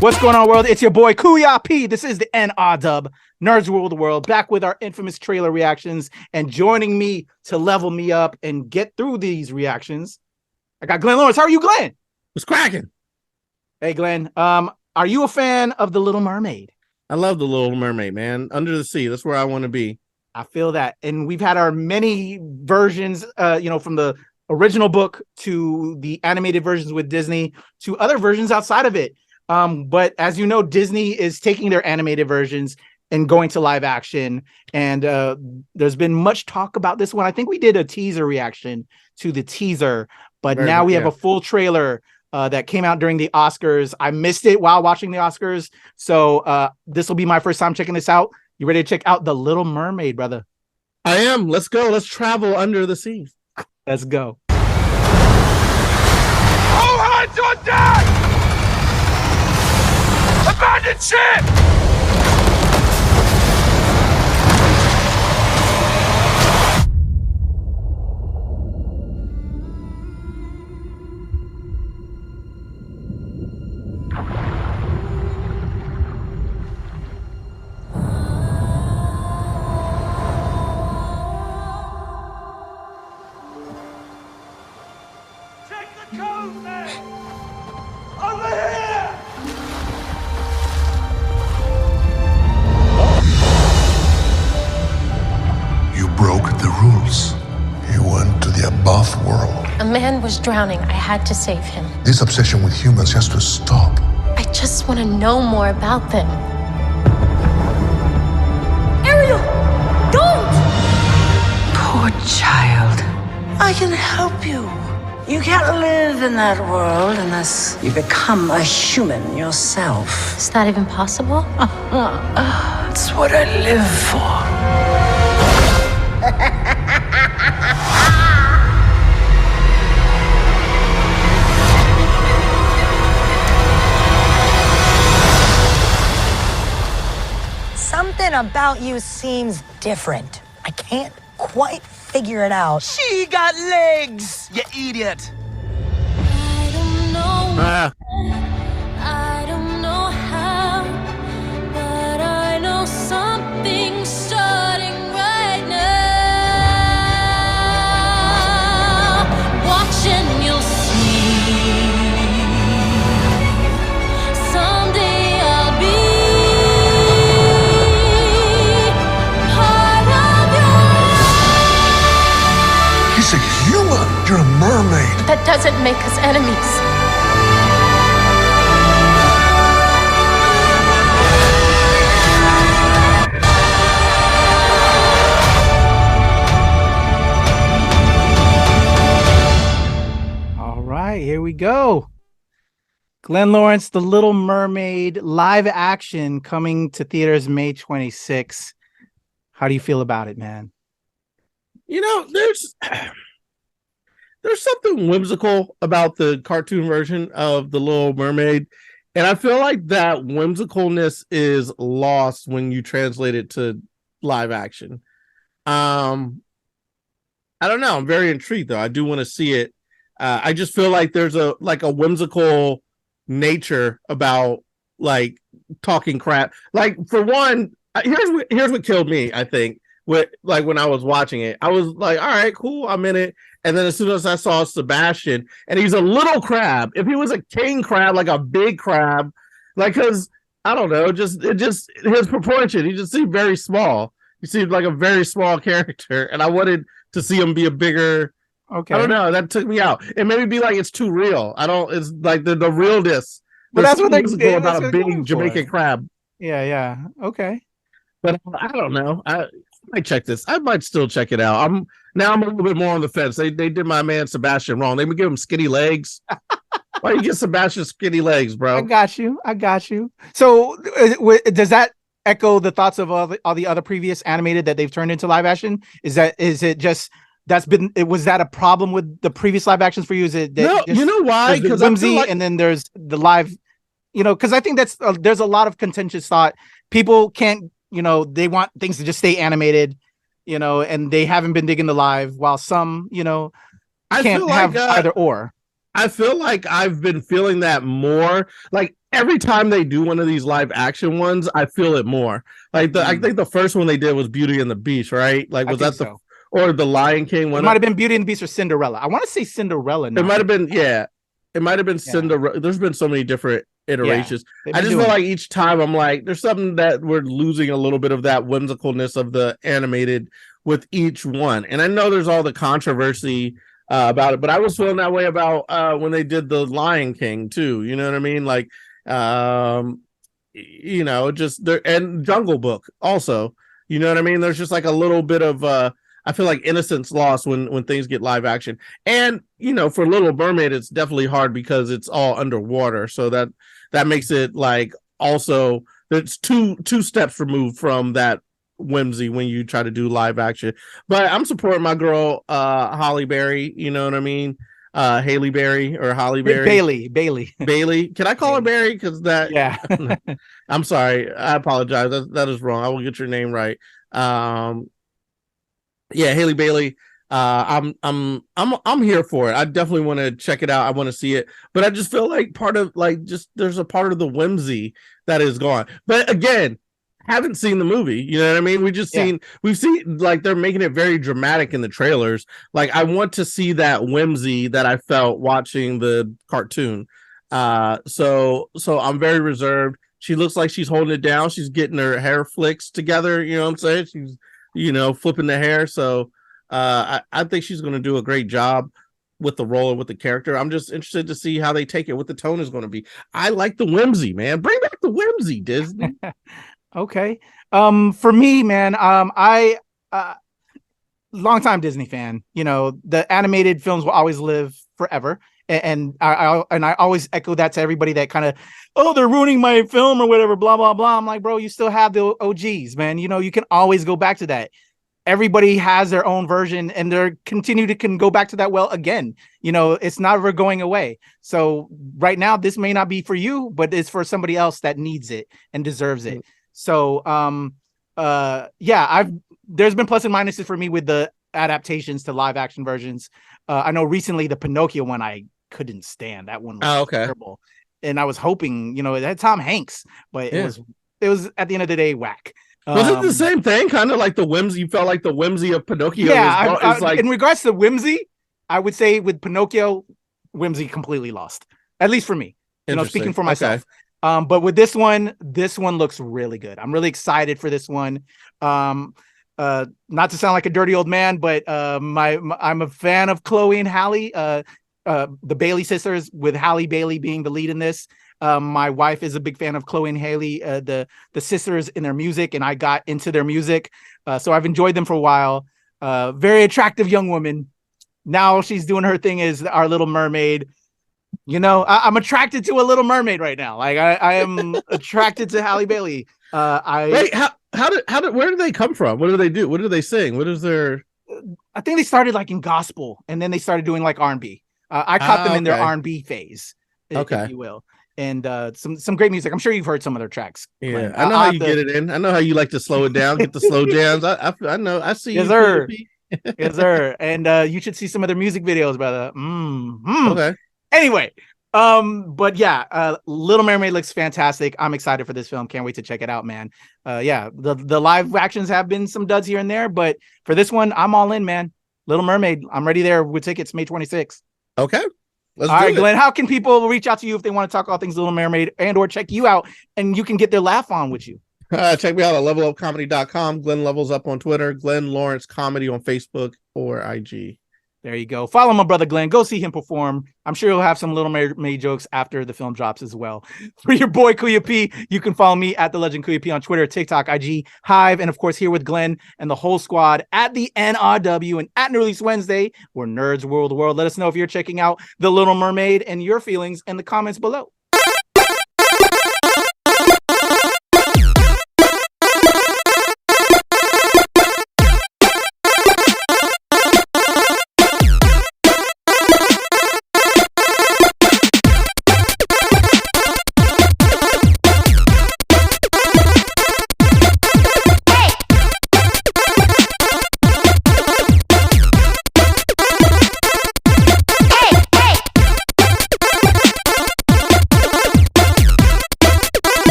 What's going on, world? It's your boy Kuya P. This is the NRW, Nerds Rule the World, back with our infamous trailer reactions. And joining me to level me up and get through these reactions, I got Glenn Lawrence. How are you, Glenn? What's cracking? Hey, Glenn. Are you a fan of The Little Mermaid? I love The Little Mermaid, man. Under the sea, that's where I want to be. I feel that. And we've had our many versions, from the original book to the animated versions with Disney to other versions outside of it. But as you know, Disney is taking their animated versions and going to live action. And there's been much talk about this one. I think we did a teaser reaction to the teaser, but now we have a full trailer that came out during the Oscars. I missed it while watching the Oscars. So this will be my first time checking this out. You ready to check out The Little Mermaid, brother? I am. Let's go. Let's travel under the sea. Let's go. All hands on deck! Abandon ship! Check the code, man! Over here! You broke the rules. You went to the above world. A man was drowning. I had to save him. This obsession with humans has to stop. I just want to know more about them. Ariel! Don't! Poor child. I can help you. You can't live in that world unless you become a human yourself. Is that even possible? It's what I live for. Something about you seems different. I can't quite figure it out. She got legs, you idiot! I don't know. Ah, I don't know how, but I know something's starting right now. Watching, you'll see. Someday I'll be part of your. He's a human. You're a mermaid. That doesn't make us enemies. All right, here we go. Glenn Lawrence, The Little Mermaid, live action coming to theaters May 26th. How do you feel about it, man? you know, there's something whimsical about the cartoon version of The Little Mermaid, and I feel like that whimsicalness is lost when you translate it to live action. I don't know. I'm very intrigued though. I do want to see it. I just feel like there's a whimsical nature about like talking crap. Like for one, here's what killed me. I think when I was watching it, I was like, all right, cool, I'm in it. And then as soon as I saw Sebastian, and he's a little crab. If he was a king crab, like a big crab, like because I don't know, just his proportion, he just seemed very small. He seemed like a very small character, and I wanted to see him be a bigger. Okay, I don't know. That took me out. It made me be like it's too real. I don't. It's like the realness. But that's what they're going about a big Jamaican crab. Yeah. Okay. But I don't know. I might check this. I might still check it out. I'm a little bit more on the fence. They did my man Sebastian wrong. They would give him skinny legs. Why you get Sebastian skinny legs, bro? I got you. So does that echo the thoughts of all the other previous animated that they've turned into live action? Was that a problem with the previous live actions for you? Is it no? You know why? Because whimsy, and then there's the live. Because I think there's a lot of contentious thought. People can't. They want things to just stay animated. And they haven't been digging the live, while some, I can't feel like, have either or. I feel like I've been feeling that more. Like every time they do one of these live action ones, I feel it more. Like I think the first one they did was Beauty and the Beast, right? Like I was think that the so. or the Lion King It one? might have been Beauty and the Beast or Cinderella. I want to say Cinderella It now. might have been, yeah. It might have been Yeah. Cinderella. There's been so many different iterations. They've I been just feel doing like each time I'm like, there's something that we're losing a little bit of that whimsicalness of the animated with each one. And I know there's all the controversy about it, but I was feeling that way about when they did the Lion King too. You know what I mean? Like, just there, and Jungle Book also. You know what I mean? There's just like a little bit of I feel like innocence lost when things get live action. And for Little Mermaid, it's definitely hard because it's all underwater. So that makes it like also it's two steps removed from that whimsy when you try to do live action. But I'm supporting my girl Holly Berry, you know what I mean? Haley Berry or Holly Berry. Bailey. Can I call her Berry? Because that I'm sorry. I apologize. That is wrong. I will get your name right. Yeah, Haley Bailey. I'm here for it. I definitely want to check it out. I want to see it, but I just feel like there's a part of the whimsy that is gone. But again, haven't seen the movie. You know what I mean? We've seen like they're making it very dramatic in the trailers. Like I want to see that whimsy that I felt watching the cartoon. So I'm very reserved. She looks like she's holding it down. She's getting her hair flicks together. You know what I'm saying? She's flipping the hair. So I think she's going to do a great job with the role and with the character. I'm just interested to see how they take it, what the tone is going to be. I like the whimsy, man. Bring back the whimsy, Disney. Okay. For me, man, I long time Disney fan. The animated films will always live forever. And I always echo that to everybody that kind of, they're ruining my film or whatever, blah, blah, blah. I'm like, bro, you still have the OGs, man. You can always go back to that. Everybody has their own version and they're can go back to that well again. It's never going away. So right now, this may not be for you, but it's for somebody else that needs it and deserves it. So there's been plus and minuses for me with the adaptations to live action versions. I know recently the Pinocchio one I couldn't stand. That one was terrible. And I was hoping, it had Tom Hanks, but it was at the end of the day whack. Was it the same thing? Kind of like the whimsy? You felt like the whimsy of Pinocchio? Yeah, is like... in regards to whimsy, I would say with Pinocchio, whimsy completely lost. At least for me. Speaking for myself. Okay. But with this one looks really good. I'm really excited for this one. Not to sound like a dirty old man, but I'm a fan of Chloe and Halle, the Bailey sisters, with Halle Bailey being the lead in this. My wife is a big fan of Chloe and Halle, the sisters in their music, and I got into their music. So I've enjoyed them for a while. Very attractive young woman. Now she's doing her thing as our Little Mermaid. I'm attracted to a Little Mermaid right now. Like I am attracted to Halle Bailey. Wait, where did they come from? What do they do? What do they sing? What is their? I think they started like in gospel, and then they started doing like R&B. I caught them in their R&B phase, if you will. And some great music. I'm sure you've heard some of their tracks. Yeah, Glenn. I know how you get it in. I know how you like to slow it down, get the slow jams. I know. I see. Yes, sir. Yes, sir. And you should see some of their music videos, brother. Okay. Anyway, but yeah, Little Mermaid looks fantastic. I'm excited for this film. Can't wait to check it out, man. The live actions have been some duds here and there, but for this one, I'm all in, man. Little Mermaid. I'm ready there with tickets May 26th. Okay. All right, Glenn, how can people reach out to you if they want to talk all things Little Mermaid and or check you out and you can get their laugh on with you? Check me out at levelupcomedy.com. Glenn Levels Up on Twitter. Glenn Lawrence Comedy on Facebook or IG. There you go. Follow my brother Glenn. Go see him perform. I'm sure he'll have some Little Mermaid jokes after the film drops as well. For your boy Kuya P, you can follow me at The Legend Kuya P on Twitter, TikTok, IG, Hive, and of course here with Glenn and the whole squad at the NRW and at Release Wednesday, where nerds rule the world. Let us know if you're checking out The Little Mermaid and your feelings in the comments below.